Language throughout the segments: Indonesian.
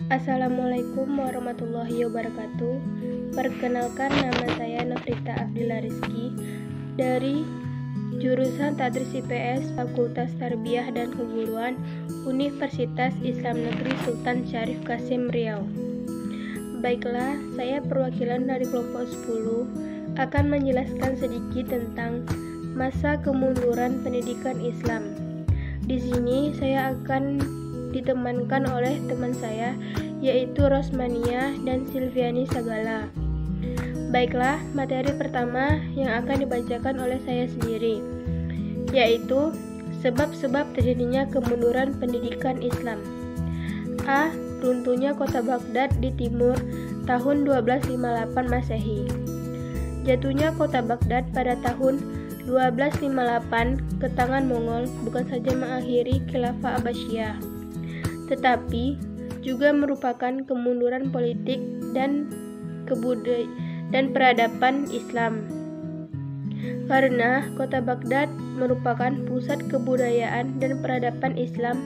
Assalamualaikum warahmatullahi wabarakatuh. Perkenalkan, nama saya Nofrita Abdillah Rizky dari jurusan Tadris IPS Fakultas Tarbiyah dan Keguruan Universitas Islam Negeri Sultan Syarif Kasim Riau. Baiklah, saya perwakilan dari kelompok 10 akan menjelaskan sedikit tentang masa kemunduran pendidikan Islam. Di sini saya akan ditemankan oleh teman saya, yaitu Rosmania dan Silviani Sagala. Baiklah, materi pertama yang akan dibacakan oleh saya sendiri, yaitu sebab-sebab terjadinya kemunduran pendidikan Islam. A. Runtuhnya kota Baghdad di timur tahun 1258 Masehi. Jatuhnya kota Baghdad pada tahun 1258 ke tangan Mongol bukan saja mengakhiri Khilafah Abbasiyah, tetapi juga merupakan kemunduran politik dan peradaban Islam. Karena kota Baghdad merupakan pusat kebudayaan dan peradaban Islam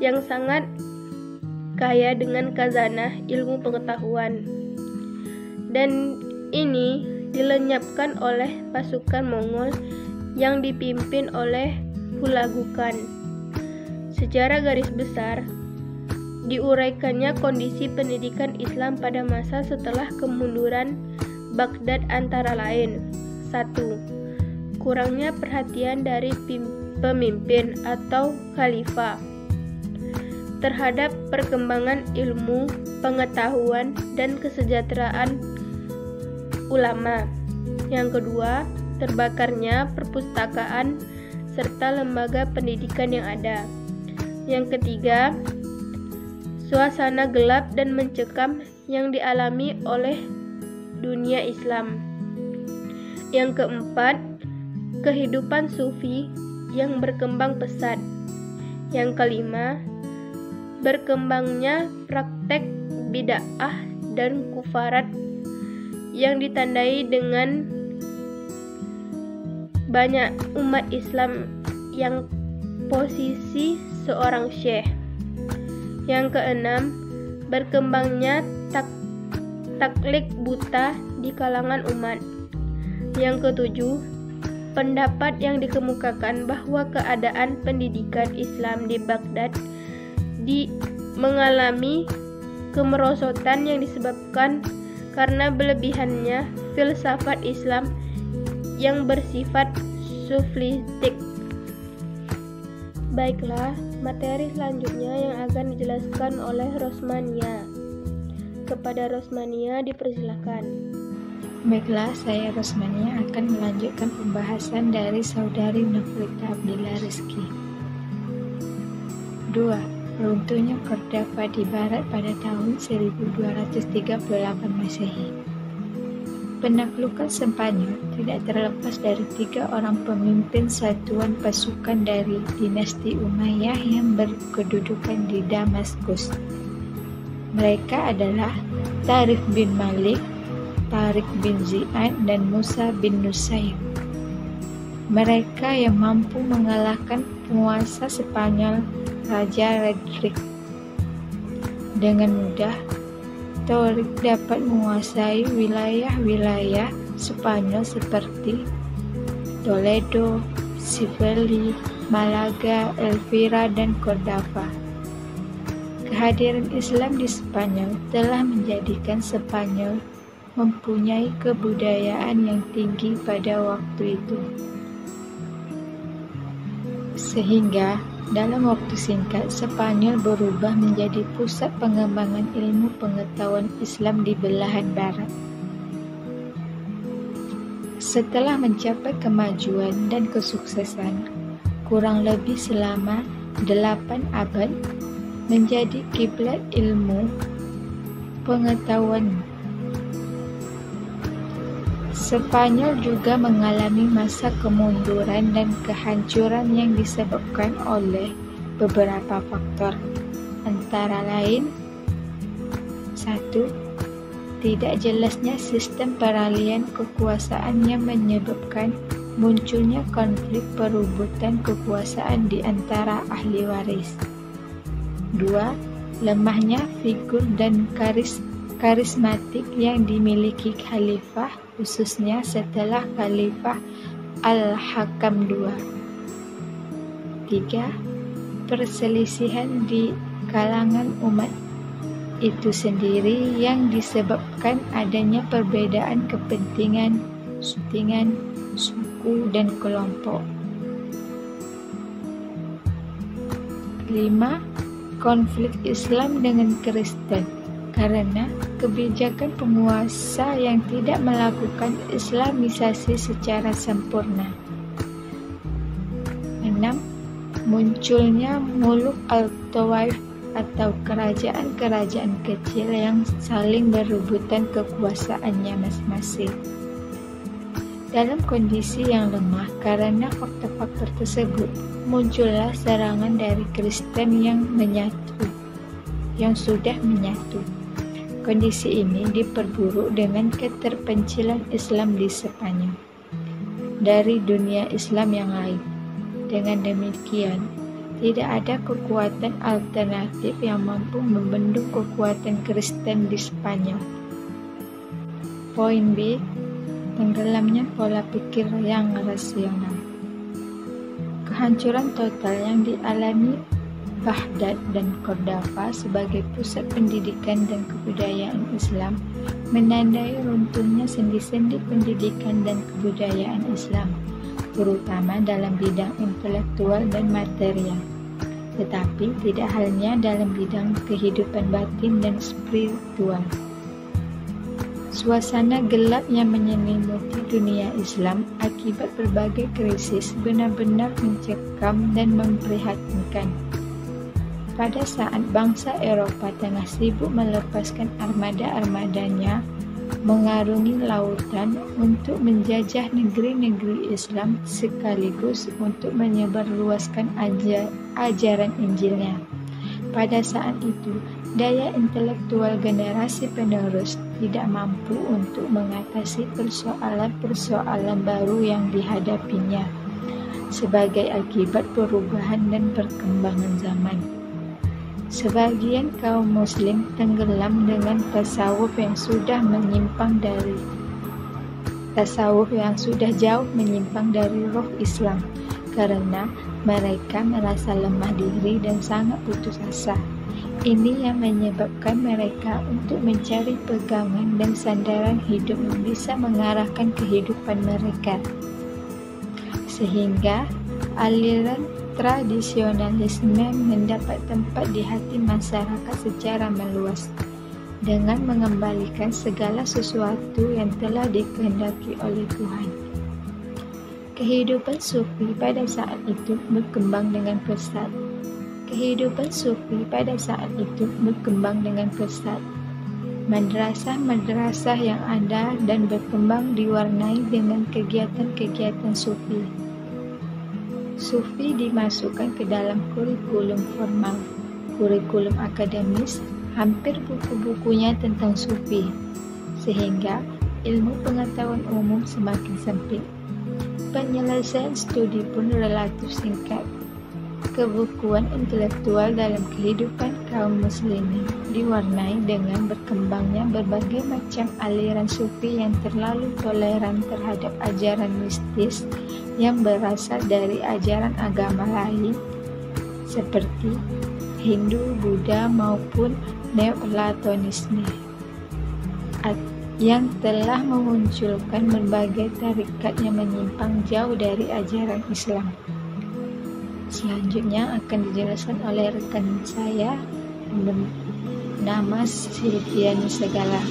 yang sangat kaya dengan khazanah ilmu pengetahuan. Dan ini dilenyapkan oleh pasukan Mongol yang dipimpin oleh Hulagu Khan. Secara garis besar, diuraikannya kondisi pendidikan Islam pada masa setelah kemunduran Baghdad antara lain: 1. Kurangnya perhatian dari pemimpin atau khalifah terhadap perkembangan ilmu, pengetahuan, dan kesejahteraan ulama. Yang kedua, terbakarnya perpustakaan serta lembaga pendidikan yang ada. Yang ketiga, suasana gelap dan mencekam yang dialami oleh dunia Islam. Yang keempat, kehidupan sufi yang berkembang pesat. Yang kelima, berkembangnya praktek bid'ah dan kufarat yang ditandai dengan banyak umat Islam yang posisi seorang syekh. Yang keenam, berkembangnya taklid buta di kalangan umat. Yang ketujuh, pendapat yang dikemukakan bahwa keadaan pendidikan Islam di Baghdad mengalami kemerosotan yang disebabkan karena berlebihannya filsafat Islam yang bersifat sufistik. Baiklah, materi selanjutnya yang akan dijelaskan oleh Rosmania. Kepada Rosmania dipersilakan. Baiklah, saya Rosmania akan melanjutkan pembahasan dari saudari Nofrita Abdillah Rizky. 2. Runtuhnya Cordova di barat pada tahun 1238 Masehi. Penaklukan Spanyol tidak terlepas dari 3 orang pemimpin satuan pasukan dari dinasti Umayyah yang berkedudukan di Damaskus. Mereka adalah Tarikh bin Malik, Tariq bin Ziyad, dan Musa bin Nusayr. Mereka yang mampu mengalahkan penguasa Spanyol Raja Rodrik. Dengan mudah, Tariq dapat menguasai wilayah-wilayah Spanyol seperti Toledo, Sevilla, Malaga, Elvira, dan Cordova. Kehadiran Islam di Spanyol telah menjadikan Spanyol mempunyai kebudayaan yang tinggi pada waktu itu, sehingga dalam waktu singkat Spanyol berubah menjadi pusat pengembangan ilmu pengetahuan Islam di belahan barat. Setelah mencapai kemajuan dan kesuksesan kurang lebih selama 8 abad, menjadi kiblat ilmu pengetahuan. Spanyol juga mengalami masa kemunduran dan kehancuran yang disebabkan oleh beberapa faktor, antara lain: 1. Tidak jelasnya sistem peralihan kekuasaan yang menyebabkan munculnya konflik perebutan kekuasaan di antara ahli waris. 2. lemahnya figur dan karismatik yang dimiliki khalifah, khususnya setelah Khalifah Al-Hakam II. 3. Perselisihan di kalangan umat itu sendiri yang disebabkan adanya perbedaan kepentingan, suku, dan kelompok. 5. Konflik Islam dengan Kristen karena kebijakan penguasa yang tidak melakukan Islamisasi secara sempurna. 6. Munculnya muluk al-tawaif atau kerajaan-kerajaan kecil yang saling berebutan kekuasaannya masing-masing. Dalam kondisi yang lemah karena faktor-faktor tersebut, muncullah serangan dari Kristen yang sudah menyatu. Kondisi ini diperburuk dengan keterpencilan Islam di Spanyol dari dunia Islam yang lain. Dengan demikian, tidak ada kekuatan alternatif yang mampu membendung kekuatan Kristen di Spanyol. Poin B. Tenggelamnya pola pikir yang rasional. Kehancuran total yang dialami Baghdad dan Cordova sebagai pusat pendidikan dan kebudayaan Islam menandai runtuhnya sendi-sendi pendidikan dan kebudayaan Islam, terutama dalam bidang intelektual dan material, tetapi tidak halnya dalam bidang kehidupan batin dan spiritual. Suasana gelap yang menyelimuti dunia Islam akibat berbagai krisis benar-benar mencekam dan memprihatinkan. Pada saat bangsa Eropa tengah sibuk melepaskan armada-armadanya mengarungi lautan untuk menjajah negeri-negeri Islam sekaligus untuk menyebarluaskan ajaran Injilnya. Pada saat itu, daya intelektual generasi penerus tidak mampu untuk mengatasi persoalan-persoalan baru yang dihadapinya sebagai akibat perubahan dan perkembangan zaman. Sebagian kaum muslim tenggelam dengan tasawuf yang sudah jauh menyimpang dari roh Islam karena mereka merasa lemah diri dan sangat putus asa. Ini yang menyebabkan mereka untuk mencari pegangan dan sandaran hidup yang bisa mengarahkan kehidupan mereka. Sehingga aliran tradisionalisme mendapat tempat di hati masyarakat secara meluas dengan mengembalikan segala sesuatu yang telah dikehendaki oleh Tuhan. Kehidupan sufi pada saat itu berkembang dengan pesat. Madrasah-madrasah yang ada dan berkembang diwarnai dengan kegiatan-kegiatan sufi. Sufi dimasukkan ke dalam kurikulum formal, kurikulum akademis, hampir buku-bukunya tentang sufi, sehingga ilmu pengetahuan umum semakin sempit. Penyelesaian studi pun relatif singkat. Kebukuan intelektual dalam kehidupan kaum muslimin diwarnai dengan berkembangnya berbagai macam aliran sufi yang terlalu toleran terhadap ajaran mistis yang berasal dari ajaran agama lain seperti Hindu, Buddha maupun Neoplatonisme yang telah memunculkan berbagai tarekat yang menyimpang jauh dari ajaran Islam. Selanjutnya akan dijelaskan oleh rekan saya bernama Silviani Sagala.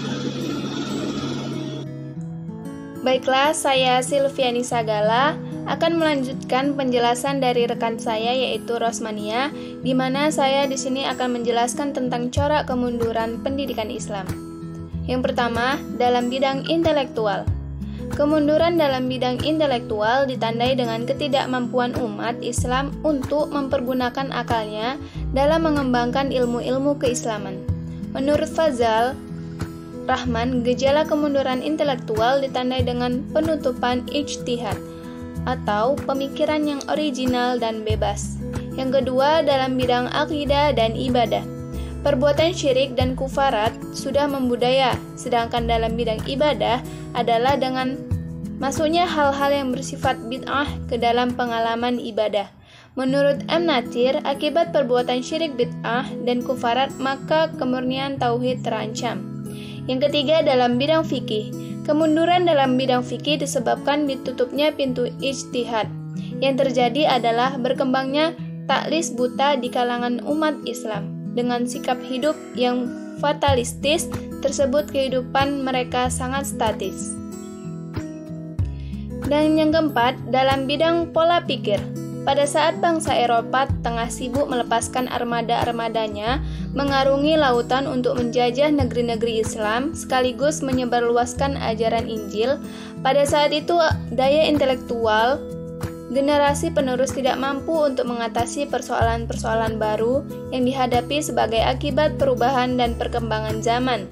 Baiklah, saya Silviani Sagala akan melanjutkan penjelasan dari rekan saya yaitu Rosmania, di mana saya di sini akan menjelaskan tentang corak kemunduran pendidikan Islam. Yang pertama, dalam bidang intelektual. Kemunduran dalam bidang intelektual ditandai dengan ketidakmampuan umat Islam untuk mempergunakan akalnya dalam mengembangkan ilmu-ilmu keislaman. Menurut Fazal Rahman, gejala kemunduran intelektual ditandai dengan penutupan ijtihad atau pemikiran yang original dan bebas. Yang kedua, dalam bidang akidah dan ibadah. Perbuatan syirik dan kufarat sudah membudaya, sedangkan dalam bidang ibadah adalah dengan masuknya hal-hal yang bersifat bid'ah ke dalam pengalaman ibadah. Menurut M. Natsir, akibat perbuatan syirik bid'ah dan kufarat, maka kemurnian tauhid terancam. Yang ketiga, dalam bidang fikih. Kemunduran dalam bidang fikih disebabkan ditutupnya pintu ijtihad. Yang terjadi adalah berkembangnya taklis buta di kalangan umat Islam. Dengan sikap hidup yang fatalistis tersebut, kehidupan mereka sangat statis. Dan yang keempat, dalam bidang pola pikir. Pada saat bangsa Eropa tengah sibuk melepaskan armada-armadanya mengarungi lautan untuk menjajah negeri-negeri Islam sekaligus menyebarluaskan ajaran Injil, pada saat itu daya intelektual generasi penerus tidak mampu untuk mengatasi persoalan-persoalan baru yang dihadapi sebagai akibat perubahan dan perkembangan zaman.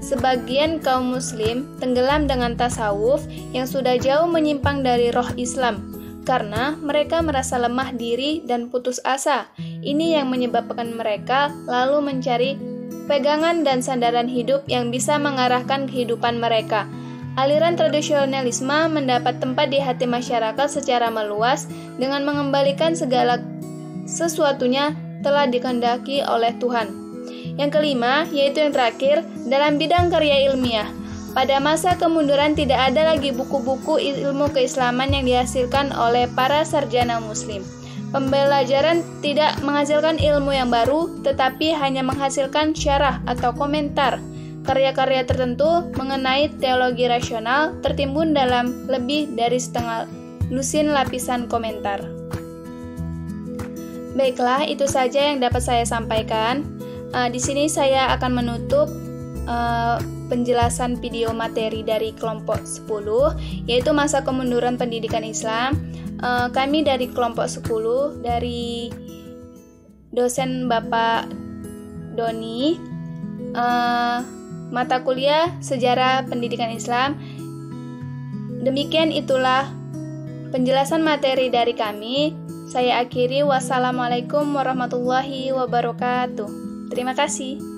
Sebagian kaum muslim tenggelam dengan tasawuf yang sudah jauh menyimpang dari roh Islam karena mereka merasa lemah diri dan putus asa. Ini yang menyebabkan mereka lalu mencari pegangan dan sandaran hidup yang bisa mengarahkan kehidupan mereka. Aliran tradisionalisme mendapat tempat di hati masyarakat secara meluas dengan mengembalikan segala sesuatunya telah dikehendaki oleh Tuhan. Yang kelima, yaitu yang terakhir, dalam bidang karya ilmiah. Pada masa kemunduran tidak ada lagi buku-buku ilmu keislaman yang dihasilkan oleh para sarjana muslim. Pembelajaran tidak menghasilkan ilmu yang baru, tetapi hanya menghasilkan syarah atau komentar. Karya-karya tertentu mengenai teologi rasional tertimbun dalam lebih dari setengah lusin lapisan komentar. Baiklah, itu saja yang dapat saya sampaikan. Di sini saya akan menutup penjelasan video materi dari kelompok 10, yaitu masa kemunduran pendidikan Islam. Kami dari kelompok 10 dari dosen Bapak Doni, mata kuliah Sejarah Pendidikan Islam. Demikian itulah penjelasan materi dari kami. Saya akhiri, wassalamualaikum warahmatullahi wabarakatuh. Terima kasih.